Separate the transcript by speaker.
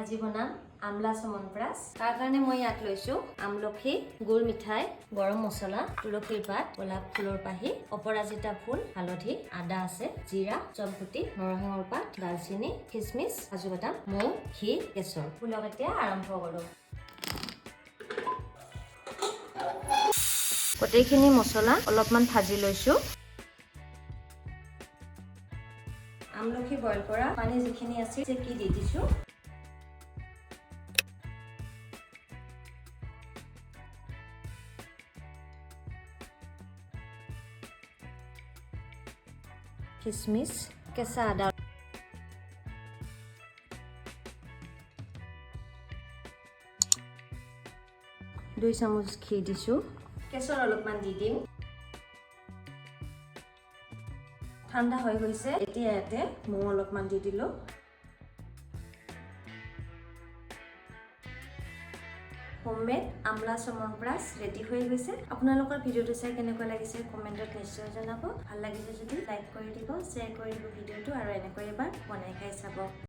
Speaker 1: আজি বনাম আমলা চমনপ্ৰাচ। তাৰ কাৰণে মই ইয়াত লৈছো আমলখি, গুড় মিঠাই, গৰম মছলা, তুলসীৰ পাত, গোলাপ ফুলৰ পাহি, অপৰাজিতা ফুল, হালধি, আদা আছে, জিৰা, জলকুটি, নৰসিংহৰ পাত, দালচিনি, খিচমিচ, কাজু বাদাম, মৌ, ঘি, কেশৰ। ফুলক এতিয়া আৰম্ভ কৰোঁ। গোটেইখিনি মছলা অলপমান ভাজি লৈছো। আমলখি বইল কৰা পানী যিখিনি আছে চেকি দি দিছো। খিচমিচ, কেঁচা আদা, দুই চামুচ ঘি দিছো। কেশৰ অলপমান দি দিম। ঠাণ্ডা হৈ গৈছে, এতিয়া ইয়াতে মৌ অলপমান দি দিলো। হোমমেড আমলা চমনপ্ৰাচ ৰেডি হৈ গৈছে। আপোনালোকৰ ভিডিঅ'টো চাই কেনেকুৱা লাগিছে কমেণ্টত নিশ্চয় জনাব। ভাল লাগিছে যদি লাইক কৰি দিব, শ্বেয়াৰ কৰি দিব ভিডিঅ'টো আৰু এনেকৈ এবাৰ বনাই খাই চাব।